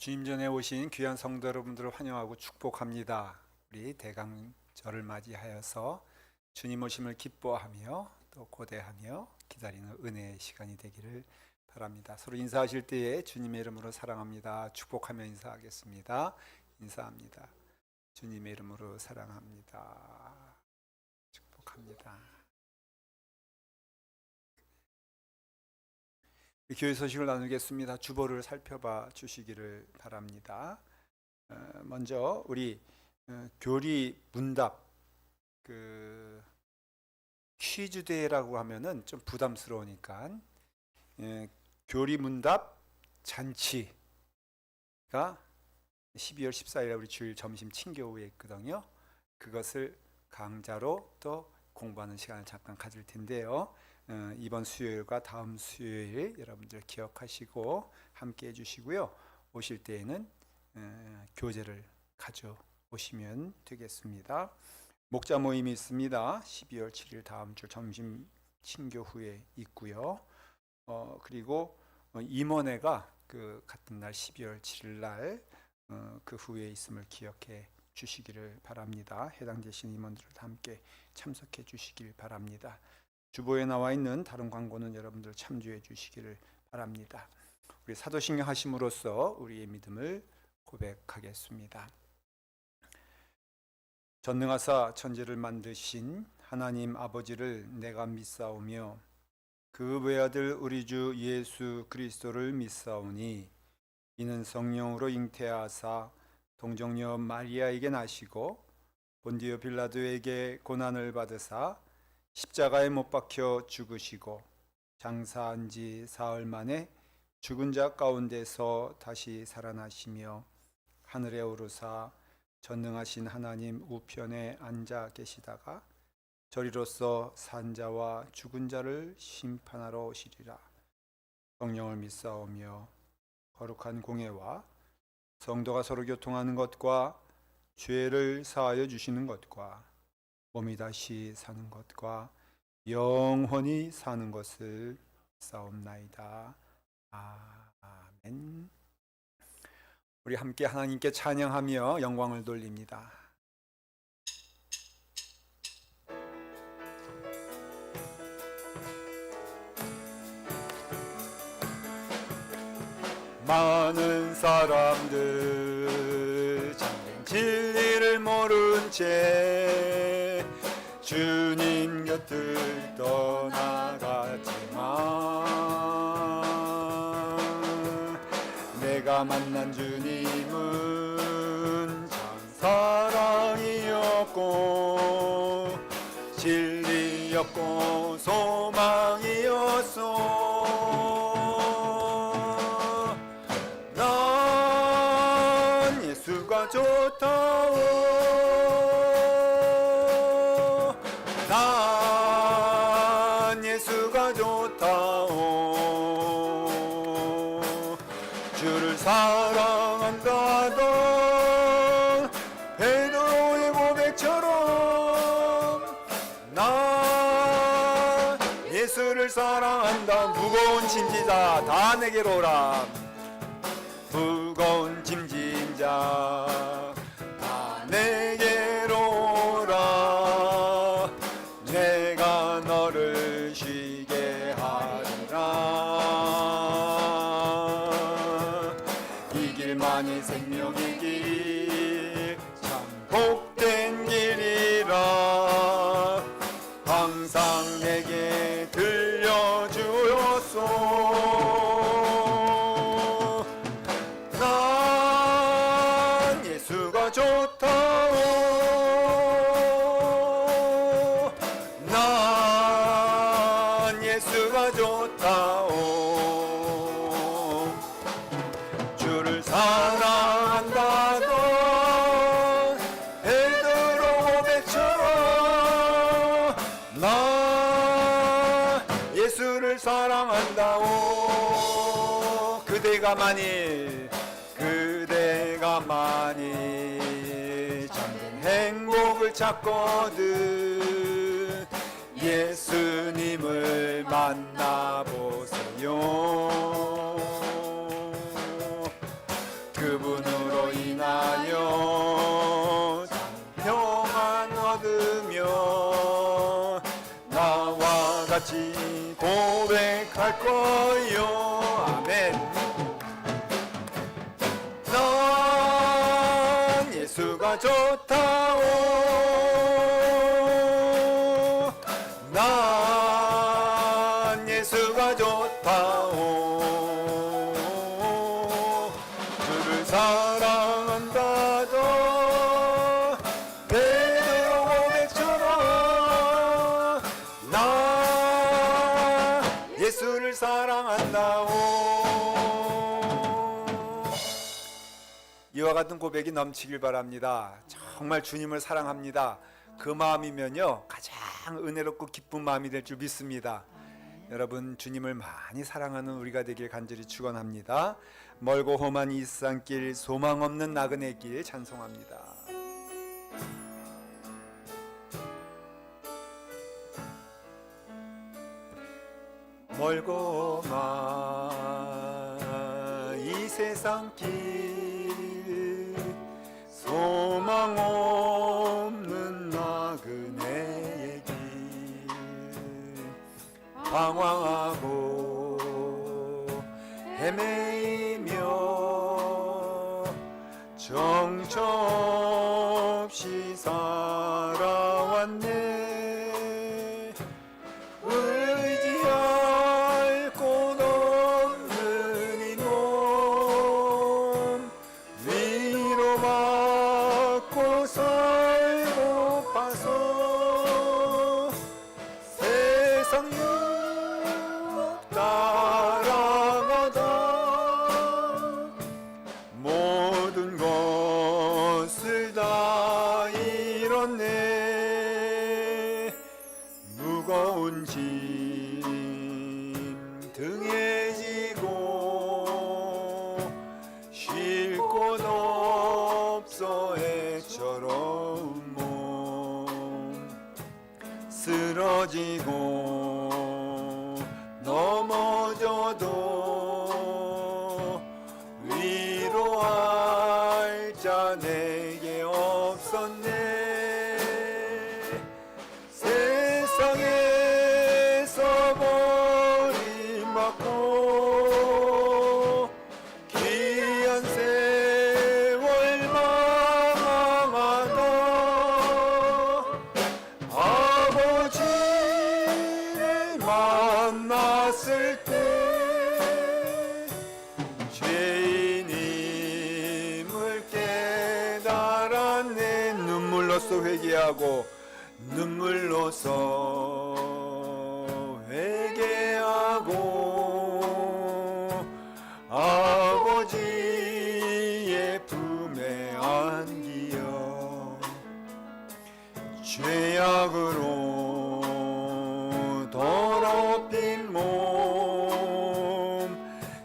주님 전에 오신 귀한 성도 여러분들을 환영하고 축복합니다. 우리 대강절을 맞이하여서 주님 오심을 기뻐하며 또 고대하며 기다리는 은혜의 시간이 되기를 바랍니다. 서로 인사하실 때에 주님의 이름으로 사랑합니다. 축복하며 인사하겠습니다. 인사합니다. 주님의 이름으로 사랑합니다. 축복합니다. 교회 소식을 나누겠습니다. 주보를 살펴봐 주시기를 바랍니다. 먼저 우리 교리 문답 퀴즈 대회라고 하면은 좀 부담스러우니까 교리 문답 잔치가 12월 14일에 우리 주일 점심 친교 후에 있거든요. 그것을 강좌로 또 공부하는 시간을 잠깐 가질 텐데요. 이번 수요일과 다음 수요일 여러분들 기억하시고 함께 해주시고요. 오실 때에는 교재를 가져오시면 되겠습니다. 목자 모임이 있습니다. 12월 7일 다음 주 점심 친교 후에 있고요. 그리고 임원회가 그 같은 날 12월 7일 날 그 후에 있음을 기억해 주시기를 바랍니다. 해당되신 임원들과 함께 참석해 주시길 바랍니다. 주보에 나와 있는 다른 광고는 여러분들 참조해 주시기를 바랍니다. 우리 사도신경 하심으로써 우리의 믿음을 고백하겠습니다. 전능하사 천지를 만드신 하나님 아버지를 내가 믿사오며 그 외아들 우리 주 예수 그리스도를 믿사오니 이는 성령으로 잉태하사 동정녀 마리아에게 나시고 본디오 빌라도에게 고난을 받으사 십자가에 못 박혀 죽으시고 장사한 지 사흘 만에 죽은 자 가운데서 다시 살아나시며 하늘에 오르사 전능하신 하나님 우편에 앉아 계시다가 저리로서 산 자와 죽은 자를 심판하러 오시리라. 성령을 믿사오며 거룩한 공예와 성도가 서로 교통하는 것과 죄를 사하여 주시는 것과 몸이 다시 사는 것과 영원히 사는 것을 믿사옵나이다. 아멘. 우리 함께 하나님께 찬양하며 영광을 돌립니다. 많은 사람들 참된 진리를 모른 채 주님 곁을 떠나갔지만 내가 만난 주님은 참 사랑이었고 진리였고 소망이었소. 예수가 좋다오. 난 예수가 좋다오. 주를 사랑한다던 베드로의 고백처럼 난 예수를 사랑한다. 무거운 짐지자 다 내게로 오라. 무거운 짐진 자 다 내게로 오라. 내가 너를 쉬게 하리라. 이 길만이 생명의 길 참 복된 길이라 항상 내게 들려주었소. 예수가 좋다오. 난 예수가 좋다오. 주를 사랑한다던 베드로 고백처럼 난 예수를 사랑한다오. 그대가 만일 참된 행복을 찾거든 예수님을 만나보세요. 다시 고백할 거요. 아멘. 난 예수가 좋다오. 난 예수가 좋다오. 주를 사랑한다도 베드로 고백처럼 나 예수를 사랑한다오. 이와 같은 고백이 넘치길 바랍니다. 정말 주님을 사랑합니다. 그 마음이면요 가장 은혜롭고 기쁜 마음이 될 줄 믿습니다. 여러분 주님을 많이 사랑하는 우리가 되길 간절히 축원합니다. 멀고 험한 이 세상길 소망 없는 나그네 길 찬송합니다. 멀고 험한 이 세상 길 소망 없는 나그네의 길 방황하고 헤매이며 정처없이 살아왔네. 의지할 곳 없는 이 몸 위로받고 살고 파서 세상 육 따라가다 모든 것을 다 잃었네. 무거운 짐 등에 지고 쉴 곳 없어 애처로운 몸 쓰러지고 넘어져도 위로할 자 내게 없었네. 세상에서 버림받고 귀한 세월 망하다 아버지를 만났을 때 죄인임을 깨달았네. 눈물로써 회개하고 눈물로써 회개하고 아버지의 품에 안기어 죄악으로 더럽힌 몸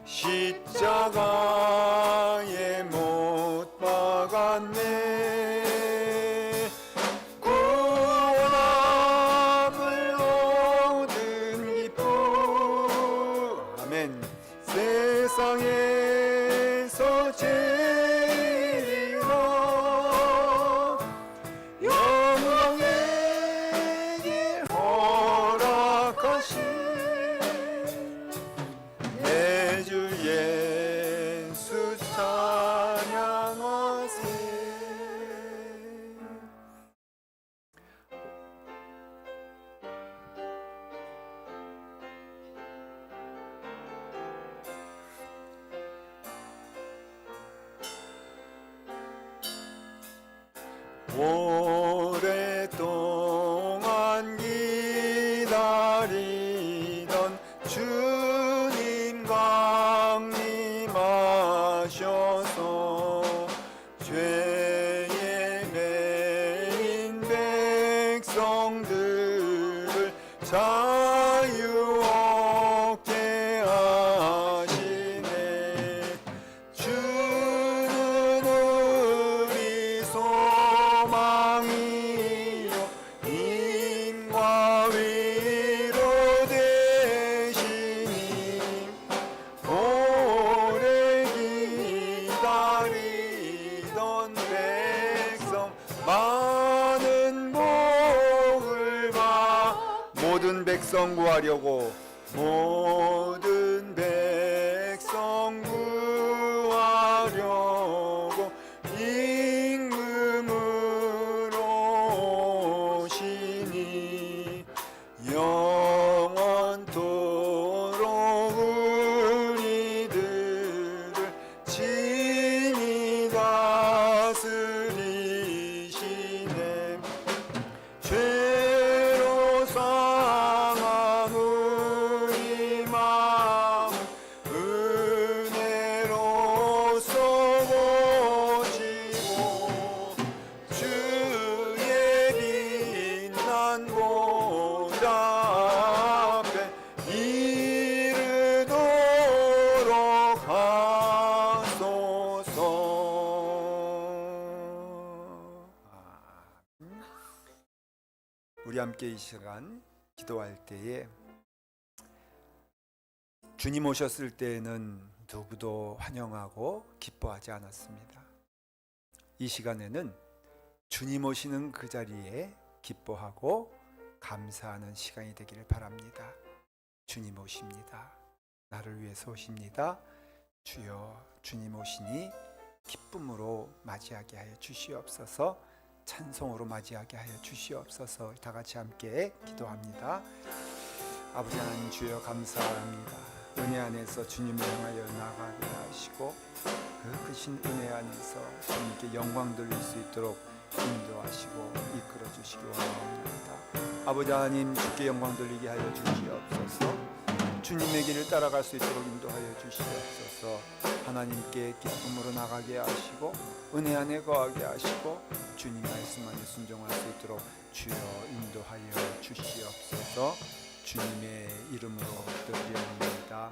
십자가에 못 박았네. 구원함을 얻은 기쁨 아멘. 세상에서 제일이라 영광의 길 허락하신 내 주 예수 찬양하세. 오랫동안 기다리던 주님 강림하셔서 죄에 매인 백성들을 자유 얻게 하시네. 주는 우리 소망이요 힘과 위로 되시니 오래 기다리던 백성 많은 복을 받 모든 백성 백성 구하려고 모든 백성 구하려고 임금으로 오시니 영원토록 우리들을 친히 다스리시네. 죄로 상한 우리 마음 은혜로써 고치고 주의 빛난 보좌 앞에 이르도록 하소서. 우리 함께 이 시간 기도할 때에 주님 오셨을 때에는 누구도 환영하고 기뻐하지 않았습니다. 이 시간에는 주님 오시는 그 자리에 기뻐하고 감사하는 시간이 되기를 바랍니다. 주님 오십니다. 나를 위해서 오십니다. 주여, 주님 오시니 기쁨으로 맞이하게 하여 주시옵소서. 찬송으로 맞이하게 하여 주시옵소서. 다 같이 함께 기도합니다. 아버지 하나님, 주여 감사합니다. 은혜 안에서 주님을 향하여 나가게 하시고 그 크신 은혜 안에서 주님께 영광 돌릴 수 있도록 인도하시고 이끌어 주시기 원합니다. 아버지 하나님, 주께 영광 돌리게 하여 주시옵소서. 주님의 길을 따라갈 수 있도록 인도하여 주시옵소서. 하나님께 기쁨으로 나가게 하시고 은혜 안에 거하게 하시고 주님 말씀 안에 순종할 수 있도록 주여 인도하여 주시옵소서. 주님의 이름으로 기도드립니다.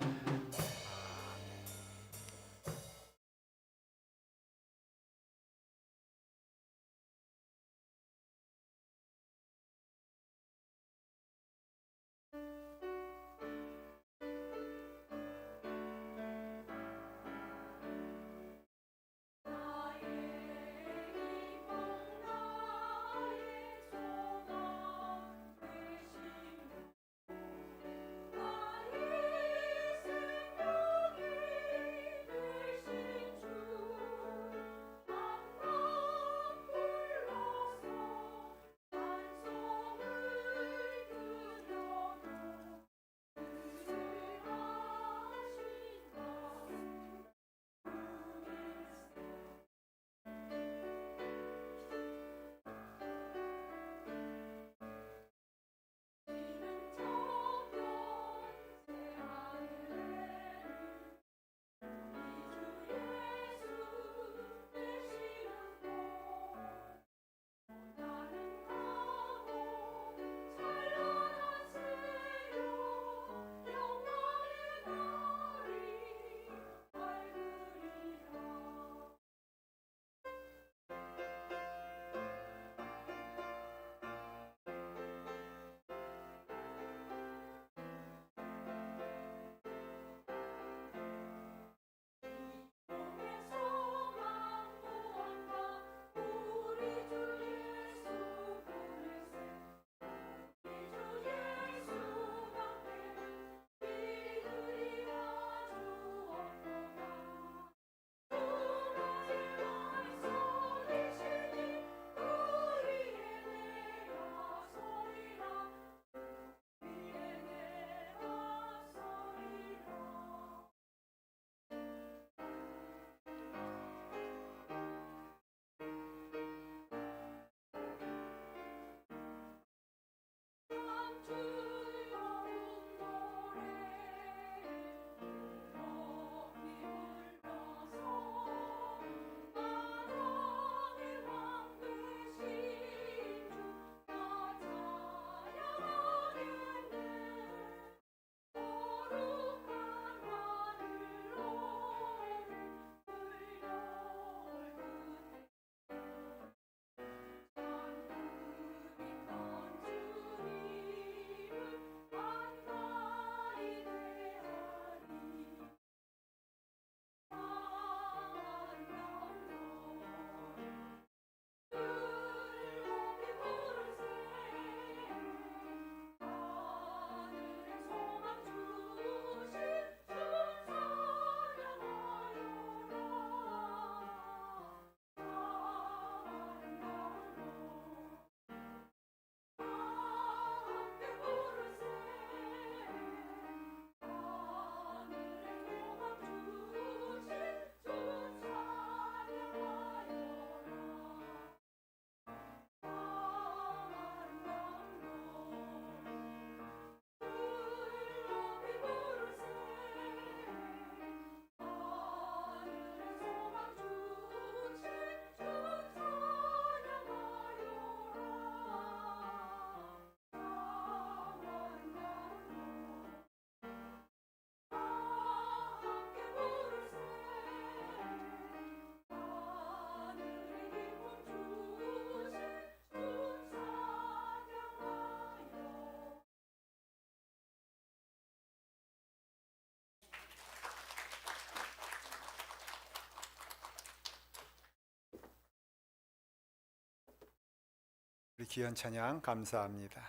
우리 귀한 찬양 감사합니다.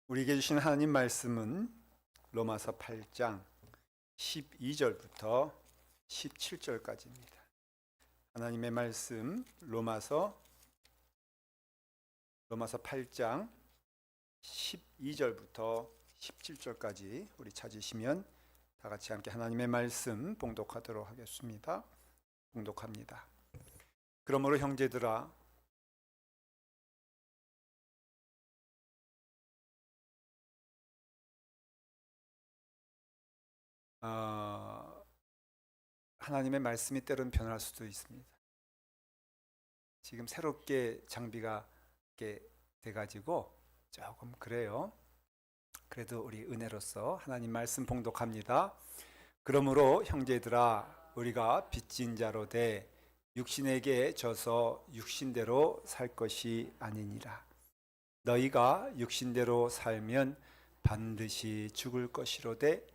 우리에게 주신 하나님 말씀은 로마서 8장 12절부터 17절까지입니다. 하나님의 말씀 로마서 8장 12절부터 17절까지 우리 찾으시면 다 같이 함께 하나님의 말씀 봉독하도록 하겠습니다. 봉독합니다. 그러므로 형제들아 하나님의 말씀이 때로는 변할 수도 있습니다. 지금 새롭게 장비가 이렇게 돼가지고 조금 그래요. 그래도 우리 은혜로서 하나님 말씀 봉독합니다. 그러므로 형제들아 우리가 빚진 자로 돼 육신에게 져서 육신대로 살 것이 아니니라. 너희가 육신대로 살면 반드시 죽을 것이로되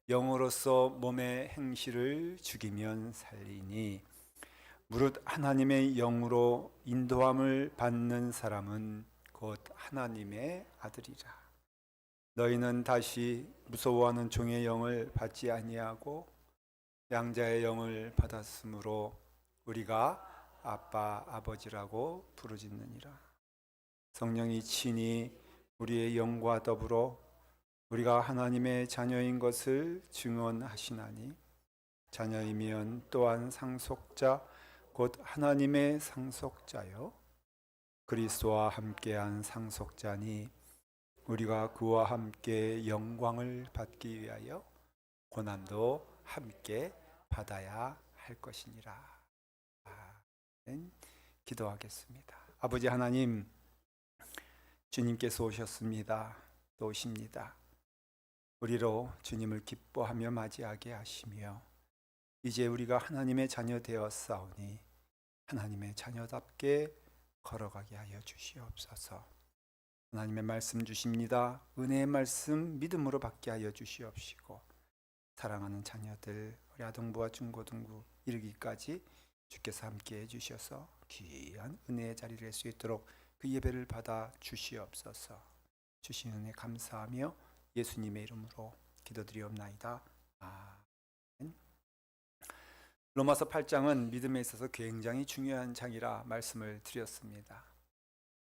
영으로서 몸의 행실을 죽이면 살리니 무릇 하나님의 영으로 인도함을 받는 사람은 곧 하나님의 아들이라. 너희는 다시 무서워하는 종의 영을 받지 아니하고 양자의 영을 받았으므로 우리가 아빠 아버지라고 부르짖느니라. 성령이 친히 우리의 영과 더불어 우리가 하나님의 자녀인 것을 증언하시나니 자녀이면 또한 상속자 곧 하나님의 상속자요 그리스도와 함께한 상속자니 우리가 그와 함께 영광을 받기 위하여 고난도 함께 받아야 할 것이니라. 아멘. 기도하겠습니다. 아버지 하나님, 주님께서 오셨습니다. 또 오십니다. 우리로 주님을 기뻐하며 맞이하게 하시며 이제 우리가 하나님의 자녀 되었사오니 하나님의 자녀답게 걸어가게 하여 주시옵소서. 하나님의 말씀 주십니다. 은혜의 말씀 믿음으로 받게 하여 주시옵시고 사랑하는 자녀들 우리 아동부와 중고등부 이르기까지 주께서 함께해 주셔서 귀한 은혜의 자리를 할 수 있도록 그 예배를 받아 주시옵소서. 주신 은혜 감사하며 예수님의 이름으로 기도드리옵나이다. 아멘. 로마서 8장은 믿음에 있어서 굉장히 중요한 장이라 말씀을 드렸습니다.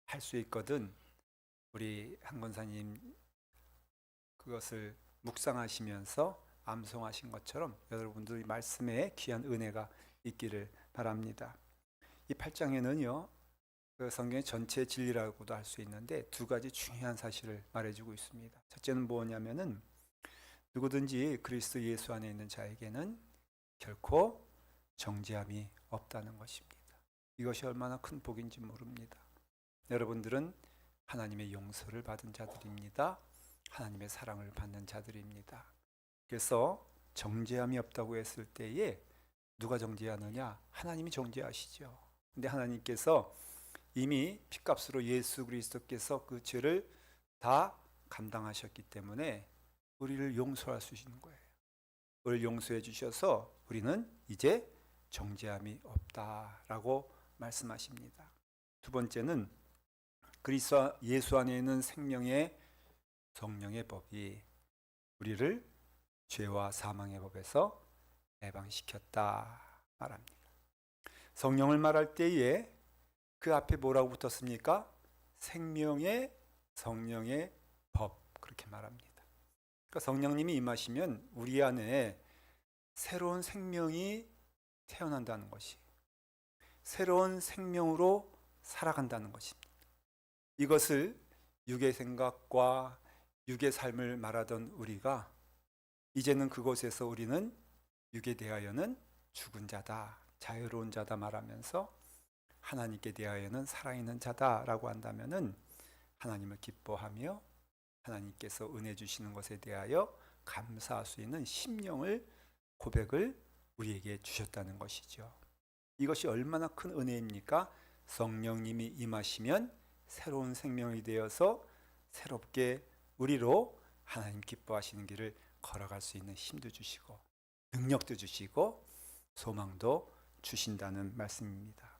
할 수 있거든 우리 한 권사님 그것을 묵상하시면서 암송하신 것처럼 여러분들의 말씀에 귀한 은혜가 있기를 바랍니다. 이 8장에는요 그 성경의 전체 진리라고도 할 수 있는데 두 가지 중요한 사실을 말해주고 있습니다. 첫째는 뭐냐면은 누구든지 그리스도 예수 안에 있는 자에게는 결코 정죄함이 없다는 것입니다. 이것이 얼마나 큰 복인지 모릅니다. 여러분들은 하나님의 용서를 받은 자들입니다. 하나님의 사랑을 받는 자들입니다. 그래서 정죄함이 없다고 했을 때에 누가 정죄하느냐? 하나님이 정죄하시죠. 근데 하나님께서 이미 핏값으로 예수 그리스도께서 그 죄를 다 감당하셨기 때문에 우리를 용서할 수 있는 거예요. 우리를 용서해 주셔서 우리는 이제 정죄함이 없다라고 말씀하십니다. 두 번째는 그리스도 예수 안에 있는 생명의 성령의 법이 우리를 죄와 사망의 법에서 해방시켰다 말합니다. 성령을 말할 때에 그 앞에 뭐라고 붙었습니까? 생명의 성령의 법 그렇게 말합니다. 그러니까 성령님이 임하시면 우리 안에 새로운 생명이 태어난다는 것이 새로운 생명으로 살아간다는 것입니다. 이것을 육의 생각과 육의 삶을 말하던 우리가 이제는 그곳에서 우리는 육에 대하여는 죽은 자다, 자유로운 자다 말하면서 하나님께 대하여는 살아있는 자다라고 한다면은 하나님을 기뻐하며 하나님께서 은혜 주시는 것에 대하여 감사할 수 있는 심령을 고백을 우리에게 주셨다는 것이죠. 이것이 얼마나 큰 은혜입니까? 성령님이 임하시면 새로운 생명이 되어서 새롭게 우리로 하나님 기뻐하시는 길을 걸어갈 수 있는 힘도 주시고 능력도 주시고 소망도 주신다는 말씀입니다.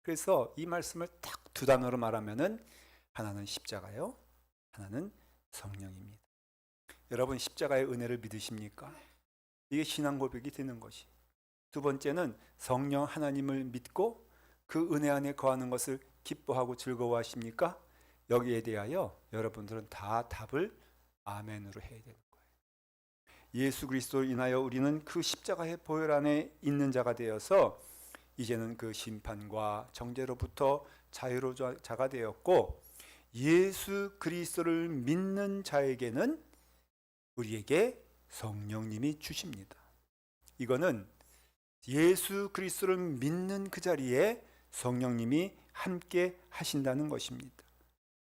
그래서 이 말씀을 딱 두 단어로 말하면은 하나는 십자가요, 하나는 성령입니다. 여러분 십자가의 은혜를 믿으십니까? 이게 신앙 고백이 되는 것이. 두 번째는 성령 하나님을 믿고 그 은혜 안에 거하는 것을 기뻐하고 즐거워하십니까? 여기에 대하여 여러분들은 다 답을 아멘으로 해야 되는 거예요. 예수 그리스도로 인하여 우리는 그 십자가의 보혈 안에 있는 자가 되어서 이제는 그 심판과 정죄로부터 자유로운 자가 되었고, 예수 그리스도를 믿는 자에게는 우리에게 성령님이 주십니다. 이거는 예수 그리스도를 믿는 그 자리에 성령님이 함께 하신다는 것입니다.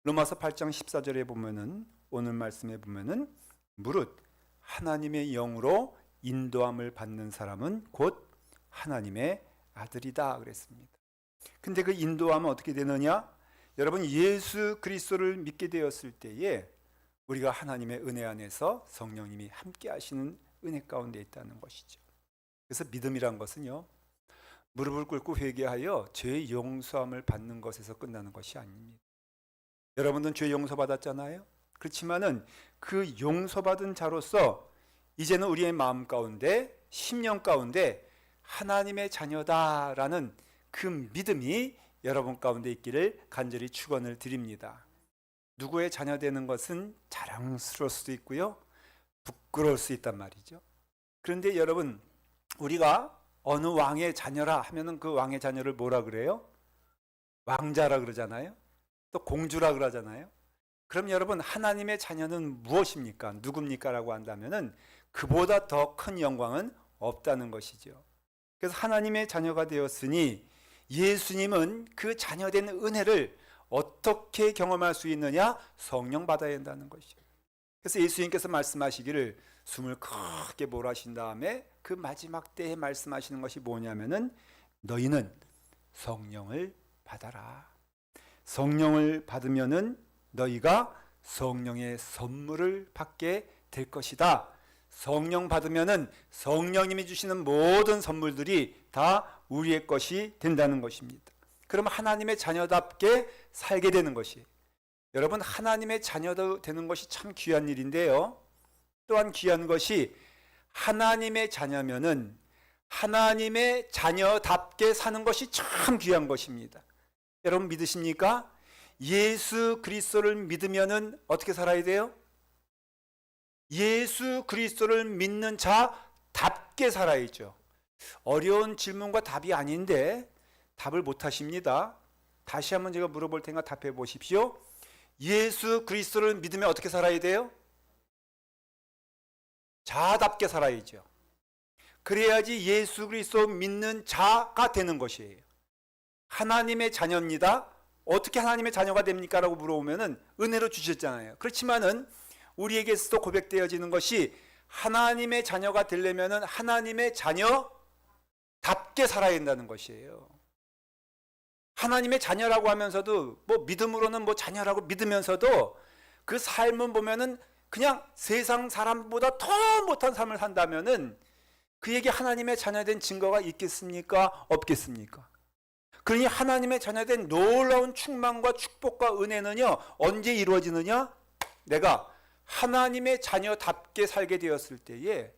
로마서 8장 14절에 보면은, 오늘 말씀에 보면은, 무릇 하나님의 영으로 인도함을 받는 사람은 곧 하나님의 아들이다 그랬습니다. 근데 그 인도함은 어떻게 되느냐? 여러분 예수 그리스도를 믿게 되었을 때에 우리가 하나님의 은혜 안에서 성령님이 함께 하시는 은혜 가운데 있다는 것이죠. 그래서 믿음이란 것은요, 무릎을 꿇고 회개하여 죄의 용서함을 받는 것에서 끝나는 것이 아닙니다. 여러분들은 죄 용서받았잖아요. 그렇지만은 그 용서받은 자로서 이제는 우리의 마음 가운데, 심령 가운데 하나님의 자녀다라는 그 믿음이 여러분 가운데 있기를 간절히 축원을 드립니다. 누구의 자녀 되는 것은 자랑스러울 수도 있고요, 부끄러울 수 있단 말이죠. 그런데 여러분, 우리가 어느 왕의 자녀라 하면은 그 왕의 자녀를 뭐라 그래요? 왕자라 그러잖아요. 또 공주라 그러잖아요. 그럼 여러분, 하나님의 자녀는 무엇입니까? 누굽니까? 라고 한다면은 그보다 더 큰 영광은 없다는 것이죠. 그래서 하나님의 자녀가 되었으니 예수님은 그 자녀된 은혜를 어떻게 경험할 수 있느냐? 성령 받아야 한다는 것이죠. 그래서 예수님께서 말씀하시기를 숨을 크게 몰아신 다음에 그 마지막 때에 말씀하시는 것이 뭐냐면은, 너희는 성령을 받아라. 성령을 받으면은 너희가 성령의 선물을 받게 될 것이다. 성령 받으면은 성령님이 주시는 모든 선물들이 다 우리의 것이 된다는 것입니다. 그럼 하나님의 자녀답게 살게 되는 것이, 여러분 하나님의 자녀가 되는 것이 참 귀한 일인데요, 또한 귀한 것이 하나님의 자녀면은 하나님의 자녀답게 사는 것이 참 귀한 것입니다. 여러분 믿으십니까? 예수 그리스도를 믿으면은 어떻게 살아야 돼요? 예수 그리스도를 믿는 자답게 살아야죠. 어려운 질문과 답이 아닌데 답을 못 하십니다. 다시 한번 제가 물어볼 테니까 답해 보십시오. 예수 그리스도를 믿으면 어떻게 살아야 돼요? 자답게 살아야죠. 그래야지 예수 그리스도 믿는 자가 되는 것이에요. 하나님의 자녀입니다. 어떻게 하나님의 자녀가 됩니까? 라고 물어보면은 은혜로 주셨잖아요. 그렇지만은 우리에게서도 고백되어지는 것이, 하나님의 자녀가 되려면은 하나님의 자녀답게 살아야 된다는 것이에요. 하나님의 자녀라고 하면서도 뭐 믿음으로는 뭐 자녀라고 믿으면서도 그 삶은 보면은 그냥 세상 사람보다 더 못한 삶을 산다면은 그에게 하나님의 자녀된 증거가 있겠습니까? 없겠습니까? 그러니 하나님의 자녀된 놀라운 충만과 축복과 은혜는요, 언제 이루어지느냐? 내가 하나님의 자녀답게 살게 되었을 때에,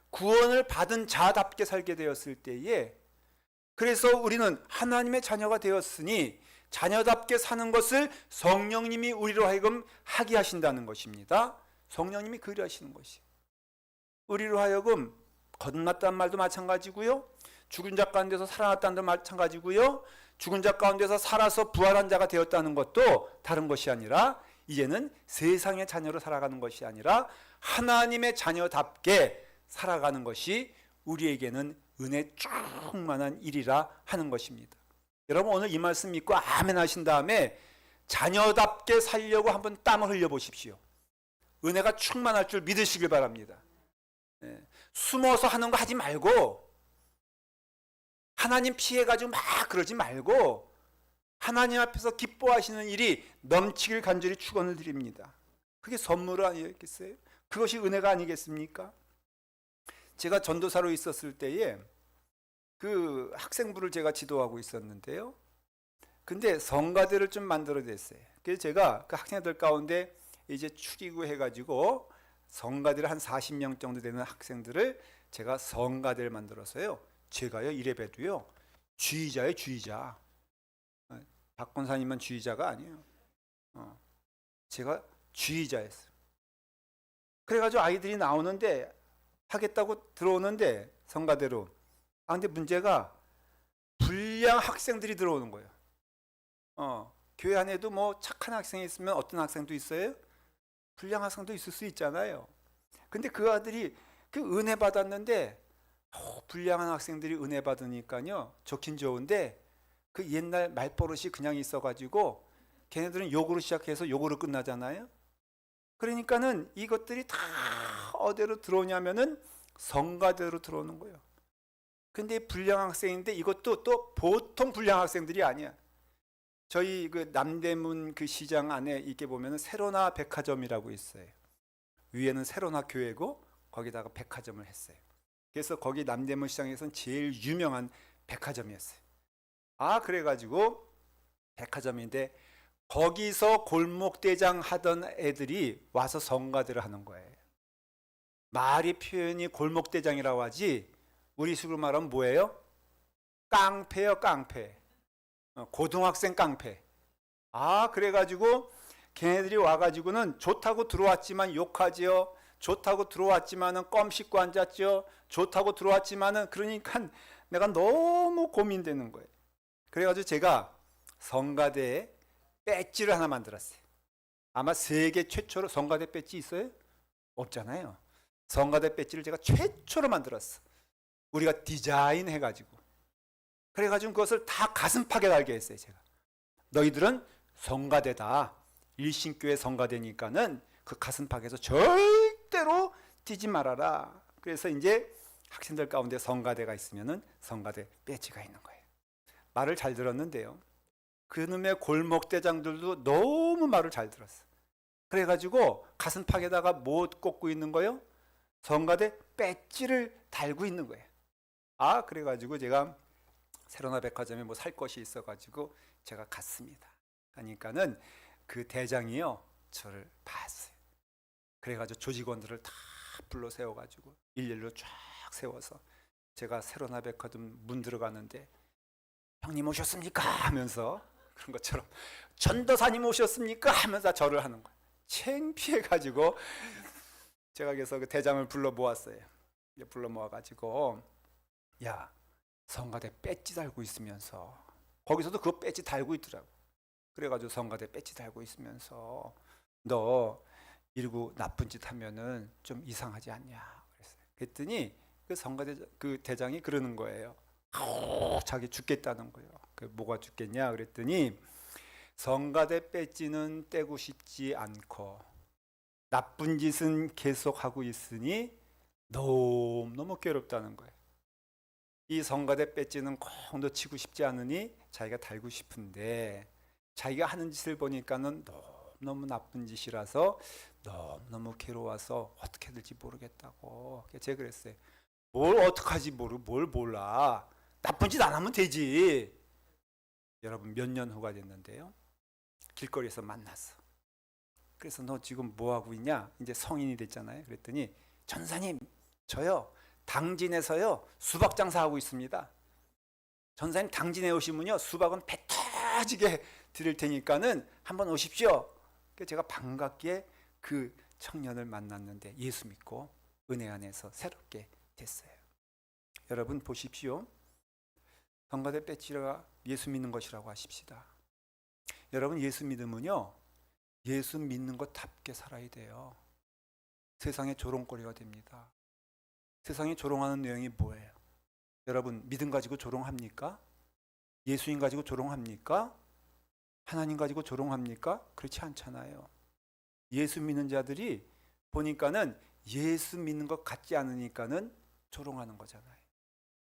구원을 받은 자답게 살게 되었을 때에, 그래서 우리는 하나님의 자녀가 되었으니 자녀답게 사는 것을 성령님이 우리로 하여금 하게 하신다는 것입니다. 성령님이 그리 하시는 것이, 우리로 하여금 거듭났다는 말도 마찬가지고요, 죽은 자 가운데서 살아났다는 말도 마찬가지고요, 죽은 자 가운데서 살아서 부활한 자가 되었다는 것도 다른 것이 아니라, 이제는 세상의 자녀로 살아가는 것이 아니라 하나님의 자녀답게 살아가는 것이 우리에게는 은혜 충만한 일이라 하는 것입니다. 여러분 오늘 이 말씀 믿고 아멘 하신 다음에 자녀답게 살려고 한번 땀을 흘려 보십시오. 은혜가 충만할 줄 믿으시길 바랍니다. 숨어서 하는 거 하지 말고, 하나님 피해가지고 막 그러지 말고, 하나님 앞에서 기뻐하시는 일이 넘치길 간절히 축원을 드립니다. 그게 선물 아니겠어요? 그것이 은혜가 아니겠습니까? 제가 전도사로 있었을 때에 그 학생부를 제가 지도하고 있었는데요, 근데 성가대를 좀 만들어냈어요. 그래서 제가 그 학생들 가운데 이제 추리고 해가지고 성가대를 한 40명 정도 되는 학생들을 제가 성가대를 만들어서요. 제가요 이래봬도요 주의자예요, 주의자. 박 권사님은 주의자가 아니에요. 제가 주의자였어요. 그래가지고 아이들이 나오는데 하겠다고 들어오는데 성가대로. 근데 문제가 불량 학생들이 들어오는 거예요. 교회 안에도 뭐 착한 학생이 있으면 어떤 학생도 있어요? 불량 학생도 있을 수 있잖아요. 근데 그 아들이 그 은혜 받았는데 불량한 학생들이 은혜 받으니까요 좋긴 좋은데 그 옛날 말버릇이 그냥 있어가지고 걔네들은 욕으로 시작해서 욕으로 끝나잖아요. 그러니까는 이것들이 다 어디로 들어오냐면은 성가대로 들어오는 거예요. 근데 불량 학생인데 이것도 또 보통 불량 학생들이 아니야. 저희 그 남대문 그 시장 안에 이렇게 보면은 세로나 백화점이라고 있어요. 위에는 세로나 교회고 거기다가 백화점을 했어요. 그래서 거기 남대문 시장에서는 제일 유명한 백화점이었어요. 그래가지고 백화점인데 거기서 골목대장 하던 애들이 와서 성가대를 하는 거예요. 말이 표현이 골목대장이라고 하지 우리 식으로 말하면 뭐예요? 깡패요, 깡패. 고등학생 깡패. 그래가지고 걔네들이 와가지고는 좋다고 들어왔지만 욕하지요. 좋다고 들어왔지만은 껌 씹고 앉았죠. 좋다고 들어왔지만은 그러니까 내가 너무 고민되는 거예요. 그래가지고 제가 성가대에 배지를 하나 만들었어요. 아마 세계 최초로 성가대 배지 있어요? 없잖아요. 성가대 배지를 제가 최초로 만들었어. 우리가 디자인해가지고. 그래가지고 그것을 다 가슴팍에 달게 했어요. 제가. 너희들은 성가대다. 일신교회 성가대니까는 그 가슴팍에서 절대로 뛰지 말아라. 그래서 이제 학생들 가운데 성가대가 있으면은 성가대 배지가 있는 거예요. 말을 잘 들었는데요. 그놈의 골목대장들도 너무 말을 잘 들었어. 그래가지고 가슴팍에다가 뭐 꽂고 있는 거예요? 성가대 배지를 달고 있는 거예요. 그래가지고 제가 세로나 백화점에 뭐 살 것이 있어가지고 제가 갔습니다. 하니까는 그 대장이요 저를 봤어요. 그래가지고 조직원들을 다 불러 세워가지고 일렬로 쫙 세워서 제가 세로나 백화점 문 들어가는데 형님 오셨습니까? 하면서 그런 것처럼 전도사님 오셨습니까? 하면서 저를 하는 거예요. 창피해가지고 제가 그래서 그 대장을 불러 모았어요. 불러 모아가지고 야 성가대 배지 달고 있으면서 거기서도 그 배지 달고 있더라고. 그래가지고 성가대 배지 달고 있으면서 너 이러고 나쁜 짓 하면은 좀 이상하지 않냐 그랬어요. 그랬더니 그 성가대 그 대장이 그러는 거예요. 자기 죽겠다는 거예요. 그 뭐가 죽겠냐 그랬더니 성가대 배지는 떼고 싶지 않고 나쁜 짓은 계속하고 있으니 너무 괴롭다는 거예요. 이 성가대 배지는 꼭 놓치고 싶지 않으니 자기가 달고 싶은데 자기가 하는 짓을 보니까는 너무 나쁜 짓이라서 너무 괴로워서 어떻게 해야 될지 모르겠다고. 제가 그랬어요. 뭘 어떡하지 뭘 몰라. 나쁜 짓 안 하면 되지. 여러분 몇 년 후가 됐는데요. 길거리에서 만났어. 그래서 너 지금 뭐 하고 있냐? 이제 성인이 됐잖아요. 그랬더니 전사님 저요 당진에서요 수박 장사하고 있습니다. 전사님 당진에 오시면요 수박은 배 터지게 드릴 테니까는 한번 오십시오. 제가 반갑게 그 청년을 만났는데 예수 믿고 은혜 안에서 새롭게 됐어요. 여러분 보십시오. 성가대 배지가 예수 믿는 것이라고 하십시다. 여러분 예수 믿으면요 예수 믿는 것답게 살아야 돼요. 세상에 조롱거리가 됩니다. 세상에 조롱하는 내용이 뭐예요? 여러분 믿음 가지고 조롱합니까? 예수님 가지고 조롱합니까? 하나님 가지고 조롱합니까? 그렇지 않잖아요. 예수 믿는 자들이 보니까는 예수 믿는 것 같지 않으니까는 조롱하는 거잖아요.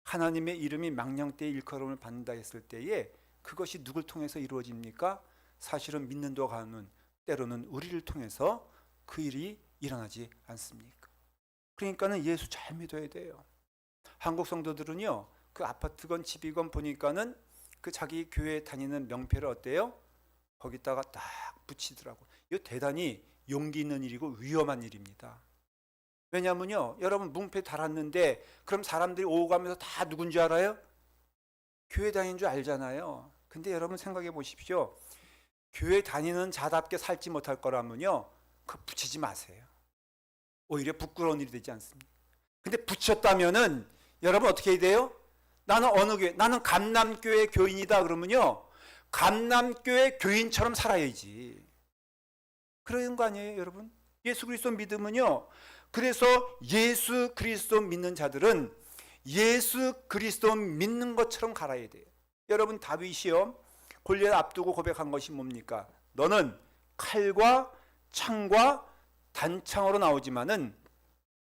하나님의 이름이 망령되이 일컬음을 받는다 했을 때에 그것이 누굴 통해서 이루어집니까? 사실은 믿는 도가는 때로는 우리를 통해서 그 일이 일어나지 않습니까? 그러니까는 예수 잘 믿어야 돼요. 한국 성도들은요 그 아파트건 집이건 보니까는 그 자기 교회 다니는 명패를 어때요? 거기다가 딱 붙이더라고. 이거 대단히 용기 있는 일이고 위험한 일입니다. 왜냐면요, 여러분 문패 달았는데 그럼 사람들이 오고 가면서 다 누군지 알아요? 교회 다니는 줄 알잖아요. 근데 여러분 생각해 보십시오. 교회 다니는 자답게 살지 못할 거라면요, 그거 붙이지 마세요. 오히려 부끄러운 일이 되지 않습니까? 근데 붙였다면은 여러분 어떻게 해야 돼요? 나는 어느 교회? 나는 감남교회 교인이다 그러면요, 감남교회 교인처럼 살아야지. 그런 거 아니에요, 여러분? 예수 그리스도 믿으면요, 그래서 예수 그리스도 믿는 자들은 예수 그리스도 믿는 것처럼 갈아야 돼요. 여러분 다윗이요, 골리앗 앞두고 고백한 것이 뭡니까? 너는 칼과 창과 단창으로 나오지만은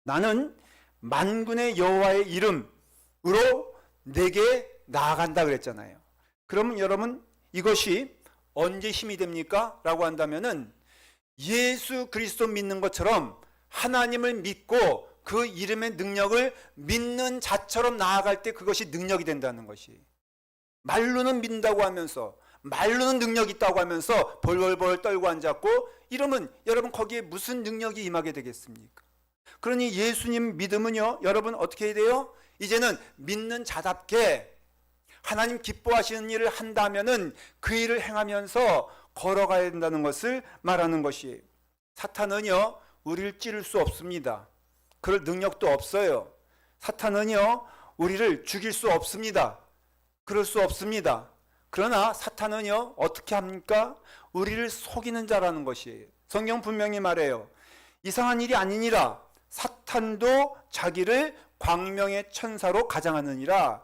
나는 만군의 여호와의 이름으로 내게 나아간다 그랬잖아요. 그러면 여러분 이것이 언제 힘이 됩니까? 라고 한다면은 예수 그리스도 믿는 것처럼 하나님을 믿고 그 이름의 능력을 믿는 자처럼 나아갈 때 그것이 능력이 된다는 것이. 말로는 믿는다고 하면서, 말로는 능력이 있다고 하면서 벌벌벌 떨고 앉았고, 이러면 여러분 거기에 무슨 능력이 임하게 되겠습니까? 그러니 예수님 믿음은요, 여러분 어떻게 해야 돼요? 이제는 믿는 자답게 하나님 기뻐하시는 일을 한다면은 그 일을 행하면서 걸어가야 된다는 것을 말하는 것이에요. 사탄은요, 우리를 찌를 수 없습니다. 그럴 능력도 없어요. 사탄은요, 우리를 죽일 수 없습니다. 그럴 수 없습니다. 그러나 사탄은요, 어떻게 합니까? 우리를 속이는 자라는 것이에요. 성경 분명히 말해요. 이상한 일이 아니니라. 사탄도 자기를 광명의 천사로 가장하느니라.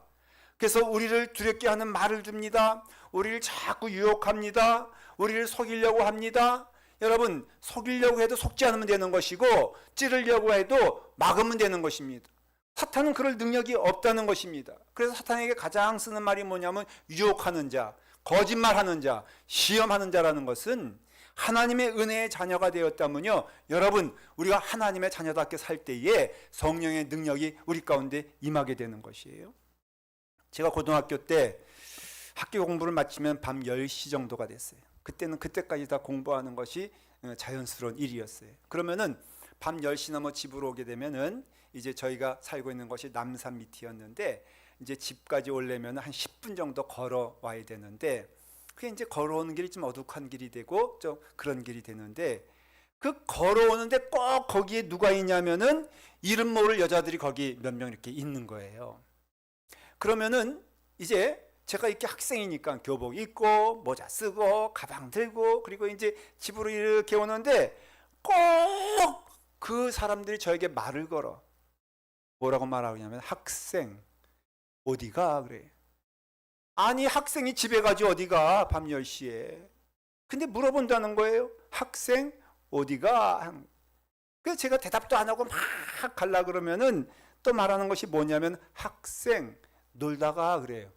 그래서 우리를 두렵게 하는 말을 줍니다. 우리를 자꾸 유혹합니다. 우리를 속이려고 합니다. 여러분, 속이려고 해도 속지 않으면 되는 것이고, 찌르려고 해도 막으면 되는 것입니다. 사탄은 그럴 능력이 없다는 것입니다. 그래서 사탄에게 가장 쓰는 말이 뭐냐면 유혹하는 자, 거짓말하는 자, 시험하는 자라는 것은 하나님의 은혜의 자녀가 되었다면요, 여러분 우리가 하나님의 자녀답게 살 때에 성령의 능력이 우리 가운데 임하게 되는 것이에요. 제가 고등학교 때 학교 공부를 마치면 밤 10시 정도가 됐어요. 그때는 그때까지 다 공부하는 것이 자연스러운 일이었어요. 그러면은 밤 10시 넘어 집으로 오게 되면은 이제 저희가 살고 있는 것이 남산 밑이었는데, 이제 집까지 오려면 한 10분 정도 걸어와야 되는데, 그게 이제 걸어오는 길이 좀 어둑한 길이 되고 좀 그런 길이 되는데, 그 걸어오는데 꼭 거기에 누가 있냐면은 이름 모를 여자들이 거기 몇 명 이렇게 있는 거예요. 그러면은 이제 제가 이렇게 학생이니까 교복 입고 모자 쓰고 가방 들고 그리고 이제 집으로 이렇게 오는데 꼭 그 사람들이 저에게 말을 걸어. 뭐라고 말하냐면 학생 어디가 그래. 아니 학생이 집에 가지 어디가 밤 10시에. 근데 물어본다는 거예요. 학생 어디가. 그래서 제가 대답도 안 하고 막 갈라 그러면은 또 말하는 것이 뭐냐면 학생 놀다가 그래요.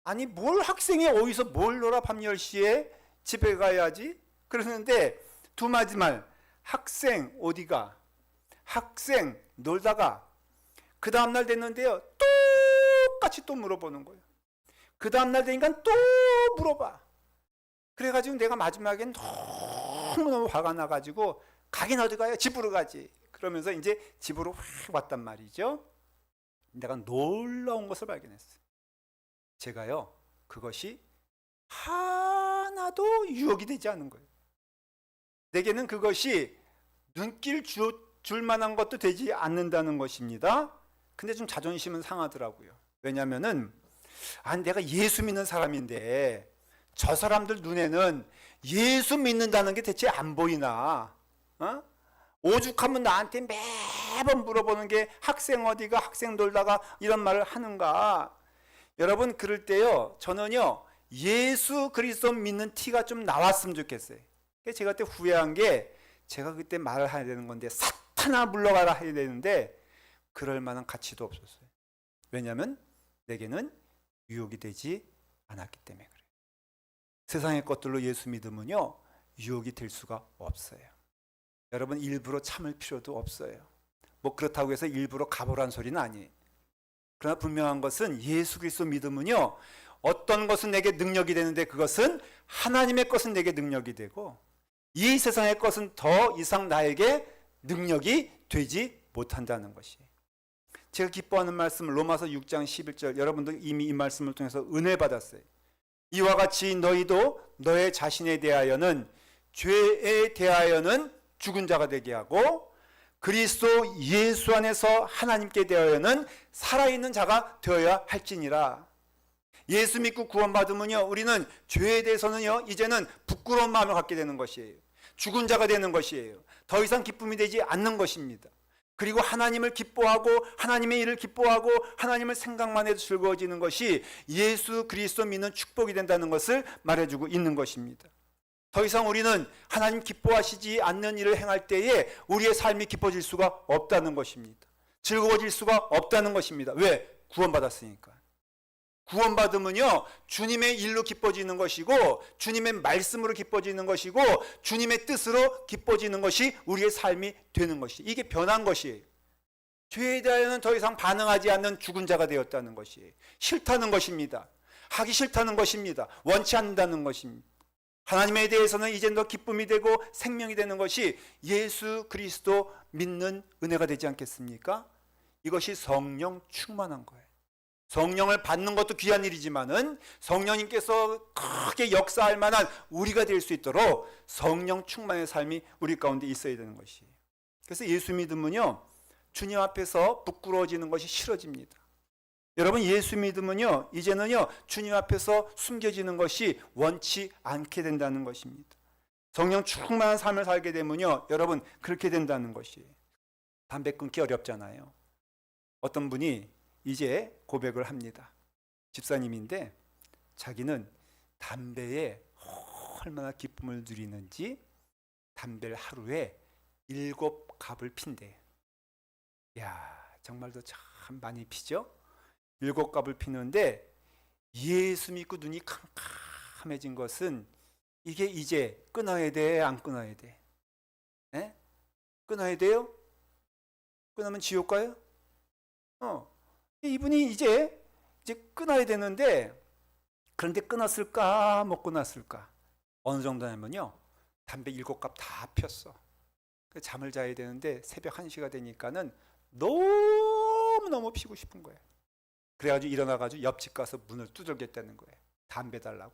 아니 뭘 학생이 어디서 뭘 놀아 밤 10시에 집에 가야지. 그러는데 두 마디 말. 학생 어디가. 학생 놀다가. 그 다음날 됐는데요, 똑같이 또 물어보는 거예요. 그 다음날 되니까 또 물어봐. 그래가지고 내가 마지막엔 너무너무 화가 나가지고 가긴 어디 가요? 집으로 가지. 그러면서 이제 집으로 확 왔단 말이죠. 내가 놀라운 것을 발견했어요. 제가요, 그것이 하나도 유혹이 되지 않은 거예요. 내게는 그것이 눈길 줄 만한 것도 되지 않는다는 것입니다. 근데 좀 자존심은 상하더라고요. 왜냐면은 아니 내가 예수 믿는 사람인데 저 사람들 눈에는 예수 믿는다는 게 대체 안 보이나? 어? 오죽하면 나한테 매번 물어보는 게 학생 어디가, 학생 놀다가 이런 말을 하는가? 여러분 그럴 때요, 저는요 예수 그리스도 믿는 티가 좀 나왔으면 좋겠어요. 제가 그때 후회한 게 제가 그때 말을 해야 되는 건데 사탄아 물러가라 해야 되는데 그럴 만한 가치도 없었어요. 왜냐하면 내게는 유혹이 되지 않았기 때문에 그래요. 세상의 것들로 예수 믿으면요 유혹이 될 수가 없어요. 여러분 일부러 참을 필요도 없어요. 뭐 그렇다고 해서 일부러 가보란 소리는 아니에요. 그러나 분명한 것은 예수 그리스도 믿으면요 어떤 것은 내게 능력이 되는데 그것은 하나님의 것은 내게 능력이 되고 이 세상의 것은 더 이상 나에게 능력이 되지 못한다는 것이. 제가 기뻐하는 말씀은 로마서 6장 11절, 여러분도 이미 이 말씀을 통해서 은혜 받았어요. 이와 같이 너희도 너의 자신에 대하여는 죄에 대하여는 죽은 자가 되게 하고 그리스도 예수 안에서 하나님께 대하여는 살아있는 자가 되어야 할지니라. 예수 믿고 구원받으면요, 우리는 죄에 대해서는요, 이제는 부끄러운 마음을 갖게 되는 것이에요. 죽은 자가 되는 것이에요. 더 이상 기쁨이 되지 않는 것입니다. 그리고 하나님을 기뻐하고 하나님의 일을 기뻐하고 하나님을 생각만 해도 즐거워지는 것이 예수 그리스도 믿는 축복이 된다는 것을 말해주고 있는 것입니다. 더 이상 우리는 하나님 기뻐하시지 않는 일을 행할 때에 우리의 삶이 기뻐질 수가 없다는 것입니다. 즐거워질 수가 없다는 것입니다. 왜? 구원받았으니까. 구원받으면요, 주님의 일로 기뻐지는 것이고 주님의 말씀으로 기뻐지는 것이고 주님의 뜻으로 기뻐지는 것이 우리의 삶이 되는 것이, 이게 변한 것이에요. 죄에 대하여는 더 이상 반응하지 않는 죽은 자가 되었다는 것이에요. 싫다는 것입니다. 하기 싫다는 것입니다. 원치 않는다는 것입니다. 하나님에 대해서는 이제 더 기쁨이 되고 생명이 되는 것이 예수 그리스도 믿는 은혜가 되지 않겠습니까? 이것이 성령 충만한 거예요. 성령을 받는 것도 귀한 일이지만은 성령님께서 크게 역사할 만한 우리가 될 수 있도록 성령 충만의 삶이 우리 가운데 있어야 되는 것이에요. 그래서 예수 믿으면요, 주님 앞에서 부끄러워지는 것이 싫어집니다. 여러분, 예수 믿으면요, 이제는요, 주님 앞에서 숨겨지는 것이 원치 않게 된다는 것입니다. 성령 충만한 삶을 살게 되면요, 여러분, 그렇게 된다는 것이에요. 담배 끊기 어렵잖아요. 어떤 분이 이제 고백을 합니다. 집사님인데 자기는 담배에 얼마나 기쁨을 누리는지 담배를 하루에 7갑을 핀대. 야, 정말도 참 많이 피죠? 7갑을 피는데 예수 믿고 눈이 캄캄해진 것은 이게 이제 끊어야 돼, 안 끊어야 돼? 에? 끊어야 돼요? 끊으면 지옥 가요? 이분이 이제 끊어야 되는데, 그런데 끊었을까 못 끊었을까? 어느 정도냐면요, 담배 7갑 다 폈어. 잠을 자야 되는데 새벽 1시가 되니까는 너무너무 피고 싶은 거예요. 그래가지고 일어나가지고 옆집 가서 문을 두들겼다는 거예요. 담배 달라고.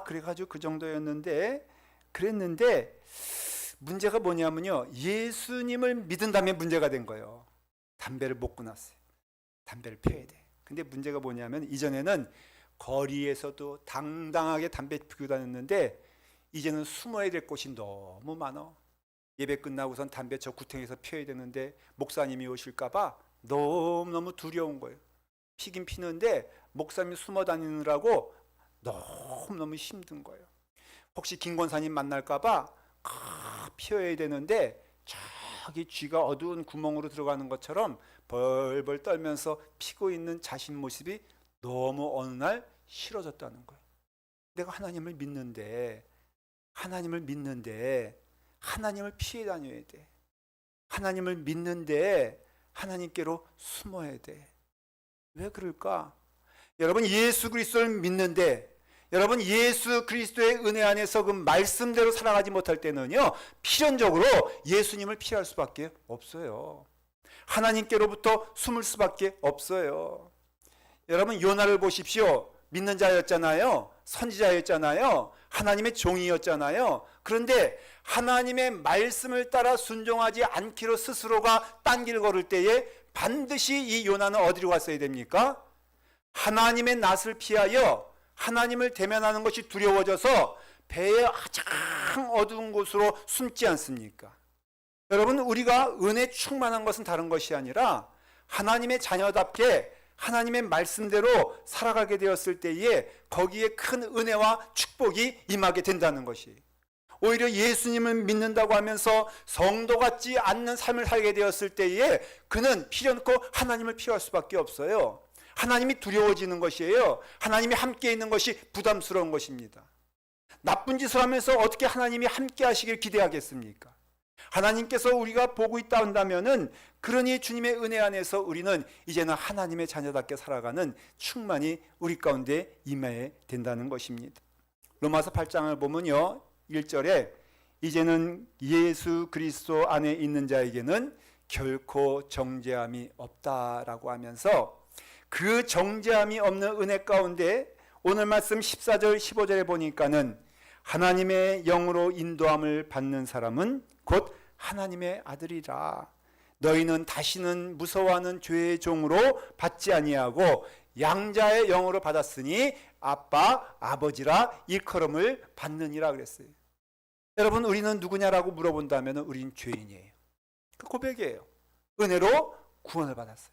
그래가지고 그 정도였는데, 그랬는데 문제가 뭐냐면요, 예수님을 믿은 다음에 문제가 된 거예요. 담배를 못 끊었어요. 담배를 펴야 돼. 근데 문제가 뭐냐면 이전에는 거리에서도 당당하게 담배 피우고 다녔는데 이제는 숨어야 될 곳이 너무 많아. 예배 끝나고선 담배 저 구탱에서 피워야 되는데 목사님이 오실까 봐 너무너무 두려운 거예요. 피긴 피는데 목사님이 숨어 다니느라고 너무너무 힘든 거예요. 혹시 김권사님 만날까 봐 피워야 되는데 저기 쥐가 어두운 구멍으로 들어가는 것처럼 벌벌 떨면서 피고 있는 자신 모습이 너무 어느 날 싫어졌다는 거예요. 내가 하나님을 믿는데 하나님을 피해 다녀야 돼. 하나님을 믿는데 하나님께로 숨어야 돼. 왜 그럴까? 여러분, 예수 그리스도를 믿는데, 여러분, 예수 그리스도의 은혜 안에서 그 말씀대로 살아가지 못할 때는요, 필연적으로 예수님을 피할 수밖에 없어요. 하나님께로부터 숨을 수밖에 없어요. 여러분, 요나를 보십시오. 믿는 자였잖아요. 선지자였잖아요. 하나님의 종이었잖아요. 그런데 하나님의 말씀을 따라 순종하지 않기로 스스로가 딴 길 걸을 때에 반드시 이 요나는 어디로 갔어야 됩니까? 하나님의 낯을 피하여 하나님을 대면하는 것이 두려워져서 배의 가장 어두운 곳으로 숨지 않습니까? 여러분, 우리가 은혜 충만한 것은 다른 것이 아니라 하나님의 자녀답게 하나님의 말씀대로 살아가게 되었을 때에 거기에 큰 은혜와 축복이 임하게 된다는 것이. 오히려 예수님을 믿는다고 하면서 성도 같지 않는 삶을 살게 되었을 때에 그는 필연코 하나님을 피할 수밖에 없어요. 하나님이 두려워지는 것이에요. 하나님이 함께 있는 것이 부담스러운 것입니다. 나쁜 짓을 하면서 어떻게 하나님이 함께 하시길 기대하겠습니까? 하나님께서 우리가 보고 있다 한다면은, 그러니 주님의 은혜 안에서 우리는 이제는 하나님의 자녀답게 살아가는 충만이 우리 가운데 임해야 된다는 것입니다. 로마서 8장을 보면요, 1절에 이제는 예수 그리스도 안에 있는 자에게는 결코 정죄함이 없다라고 하면서, 그 정죄함이 없는 은혜 가운데 오늘 말씀 14절 15절에 보니까는 하나님의 영으로 인도함을 받는 사람은 곧 하나님의 아들이라. 너희는 다시는 무서워하는 죄의 종으로 받지 아니하고 양자의 영으로 받았으니 아빠 아버지라 일컬음을 받느니라 그랬어요. 여러분, 우리는 누구냐라고 물어본다면 우리는 죄인이에요. 그 고백이에요. 은혜로 구원을 받았어요.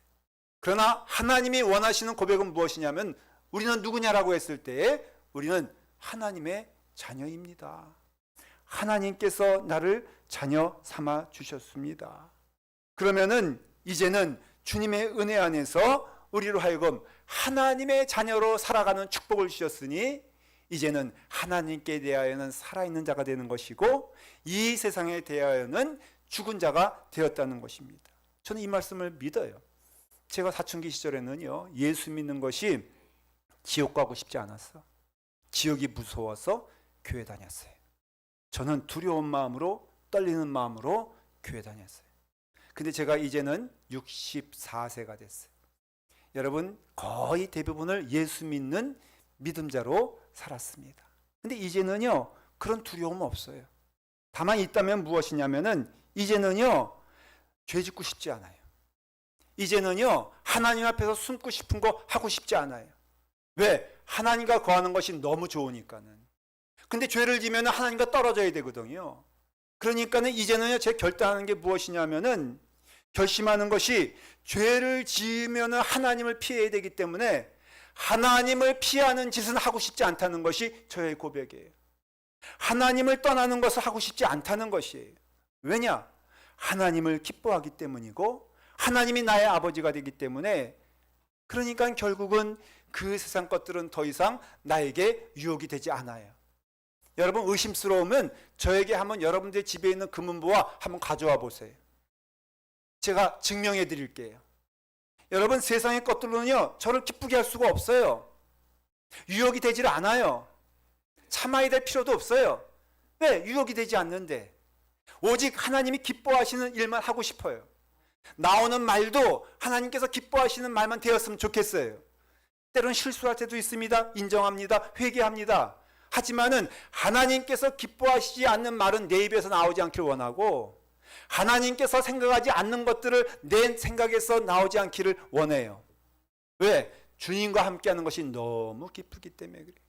그러나 하나님이 원하시는 고백은 무엇이냐면, 우리는 누구냐라고 했을 때 우리는 하나님의 자녀입니다. 하나님께서 나를 자녀 삼아 주셨습니다. 그러면은 이제는 주님의 은혜 안에서 우리로 하여금 하나님의 자녀로 살아가는 축복을 주셨으니, 이제는 하나님께 대하여는 살아있는 자가 되는 것이고 이 세상에 대하여는 죽은 자가 되었다는 것입니다. 저는 이 말씀을 믿어요. 제가 사춘기 시절에는요, 예수 믿는 것이 지옥 가고 싶지 않았어. 지옥이 무서워서 교회 다녔어요. 저는 두려운 마음으로, 떨리는 마음으로 교회 다녔어요. 근데 제가 이제는 64세가 됐어요. 여러분, 거의 대부분을 예수 믿는 믿음자로 살았습니다. 근데 이제는요, 그런 두려움 없어요. 다만 있다면 무엇이냐면은, 이제는요, 죄 짓고 싶지 않아요. 이제는요, 하나님 앞에서 숨고 싶은 거 하고 싶지 않아요. 왜? 하나님과 거하는 것이 너무 좋으니까는. 근데 죄를 지면 하나님과 떨어져야 되거든요. 그러니까는 이제는요, 제 결단하는 게 무엇이냐면은, 결심하는 것이, 죄를 지으면 하나님을 피해야 되기 때문에 하나님을 피하는 짓은 하고 싶지 않다는 것이 저의 고백이에요. 하나님을 떠나는 것을 하고 싶지 않다는 것이에요. 왜냐? 하나님을 기뻐하기 때문이고 하나님이 나의 아버지가 되기 때문에. 그러니까 결국은 그 세상 것들은 더 이상 나에게 유혹이 되지 않아요. 여러분, 의심스러우면 저에게 한번 여러분들 집에 있는 금은보화 한번 가져와 보세요. 제가 증명해 드릴게요. 여러분, 세상의 것들로는요, 저를 기쁘게 할 수가 없어요. 유혹이 되질 않아요. 참아야 될 필요도 없어요. 왜? 유혹이 되지 않는데. 오직 하나님이 기뻐하시는 일만 하고 싶어요. 나오는 말도 하나님께서 기뻐하시는 말만 되었으면 좋겠어요. 때로는 실수할 때도 있습니다. 인정합니다. 회개합니다. 하지만은 하나님께서 기뻐하시지 않는 말은 내 입에서 나오지 않기를 원하고, 하나님께서 생각하지 않는 것들을 내 생각에서 나오지 않기를 원해요. 왜? 주님과 함께하는 것이 너무 기쁘기 때문에 그래요.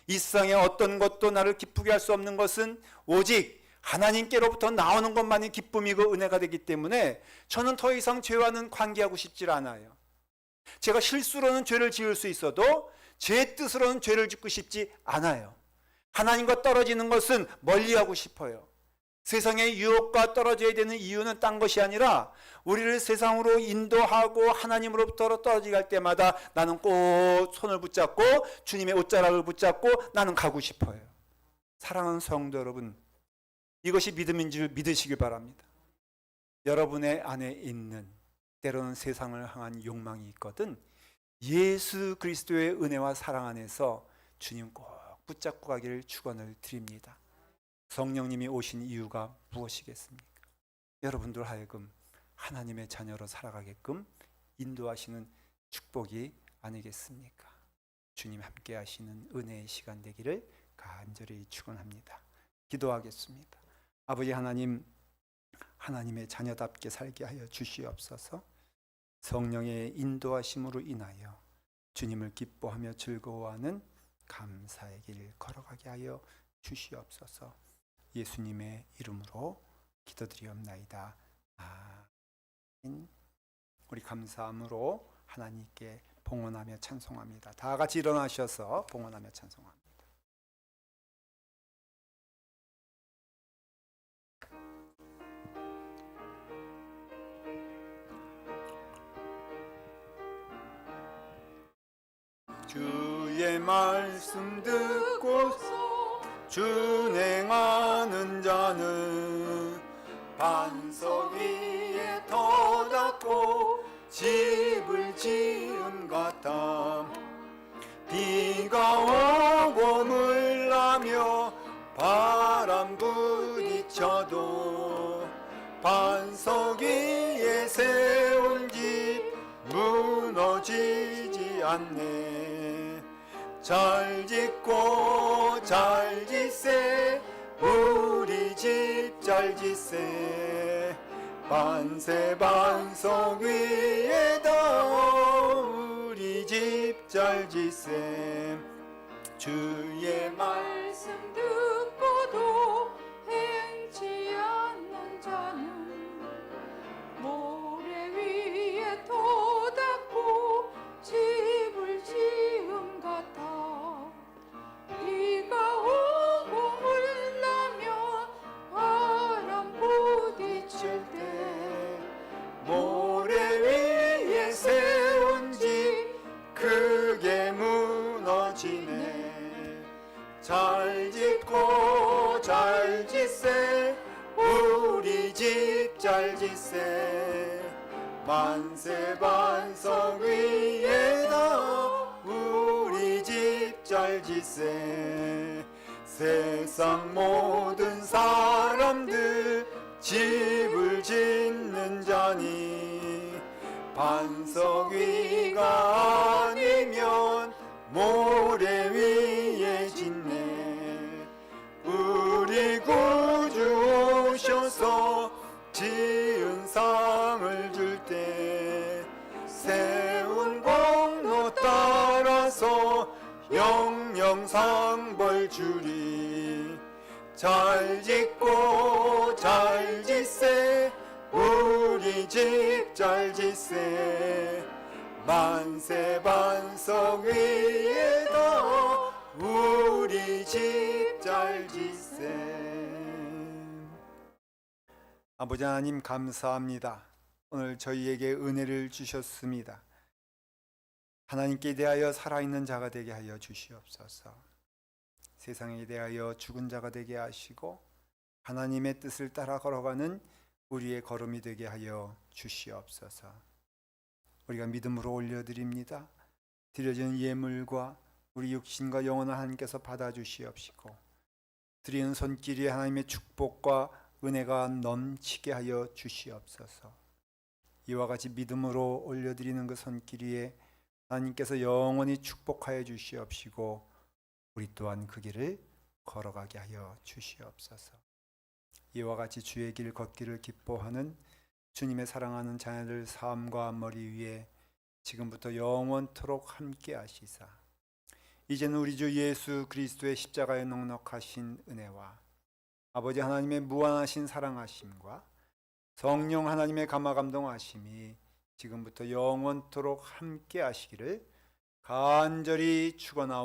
이 세상에 어떤 것도 나를 기쁘게 할 수 없는 것은 오직 하나님께로부터 나오는 것만이 기쁨이고 은혜가 되기 때문에 저는 더 이상 죄와는 관계하고 싶지 않아요. 제가 실수로는 죄를 지을 수 있어도 제 뜻으로는 죄를 짓고 싶지 않아요. 하나님과 떨어지는 것은 멀리하고 싶어요. 세상의 유혹과 떨어져야 되는 이유는 딴 것이 아니라, 우리를 세상으로 인도하고 하나님으로부터 떨어지게 할 때마다 나는 꼭 손을 붙잡고 주님의 옷자락을 붙잡고 나는 가고 싶어요. 사랑하는 성도 여러분, 이것이 믿음인 줄 믿으시길 바랍니다. 여러분의 안에 있는, 때로는 세상을 향한 욕망이 있거든, 예수 그리스도의 은혜와 사랑 안에서 주님 꼭 붙잡고 가기를 축원을 드립니다. 성령님이 오신 이유가 무엇이겠습니까? 여러분들 하여금 하나님의 자녀로 살아가게끔 인도하시는 축복이 아니겠습니까? 주님 함께 하시는 은혜의 시간 되기를 간절히 축원합니다. 기도하겠습니다. 아버지 하나님, 하나님의 자녀답게 살게 하여 주시옵소서. 성령의 인도하심으로 인하여 주님을 기뻐하며 즐거워하는 감사의 길 걸어가게 하여 주시옵소서. 예수님의 이름으로 기도드리옵나이다. 아멘. 우리 감사함으로 하나님께 봉헌하며 찬송합니다. 다 같이 일어나셔서 봉헌하며 찬송합니다. 주의 말씀 듣고서 준행하는 자는 반석 위에 터 닦고 집을 지은 같아. 비가 오고 물 나며 바람 부딪혀도 반석 위에 세운 집 무너지지 않네. 잘 짓고 잘 짓세 우리 집 잘 짓세. 만세 반석 위에다 우리 집 잘 짓세. 주의 말씀 듣고도 행치 않는 자는 모래 위에 터 닦고 집을 지음 같아. 비가 오고 물 나며 바람 부딪힐 때 모래 위에 세운 집 크게 무너지네. 잘 짓고 잘 짓세 우리 집 잘 짓세. 만세 반석 위에다 우리 집 잘 짓세. 세상 모든 사람들 집을 짓는 자니 반석 위가 아니면 모래 위에 짓네. 우리 구주 오셔서 지은 상을 줄 때 세운 공로 따라서 영영상벌 주리. 잘 짓고 잘 짓세 우리 집 잘 짓세. 만세 반석 위에다 우리 집 잘 짓세. 아버지 하나님 감사합니다. 오늘 저희에게 은혜를 주셨습니다. 하나님께 대하여 살아있는 자가 되게 하여 주시옵소서. 세상에 대하여 죽은 자가 되게 하시고 하나님의 뜻을 따라 걸어가는 우리의 걸음이 되게 하여 주시옵소서. 우리가 믿음으로 올려드립니다. 드려진 예물과 우리 육신과 영혼을 하나님께서 받아주시옵시고 드리는 손길이 하나님의 축복과 은혜가 넘치게 하여 주시옵소서. 이와 같이 믿음으로 올려드리는 그 손길 위에 하나님께서 영원히 축복하여 주시옵시고 우리 또한 그 길을 걸어가게 하여 주시옵소서. 이와 같이 주의 길 걷기를 기뻐하는 주님의 사랑하는 자녀들 삶과 머리 위에 지금부터 영원토록 함께 하시사 이제는 우리 주 예수 그리스도의 십자가의 넉넉하신 은혜와 아버지 하나님의 무한하신 사랑하심과 성령 하나님의 감화 감동하심이 지금부터 영원토록 함께 하시기를 간절히 축원하옵나이다.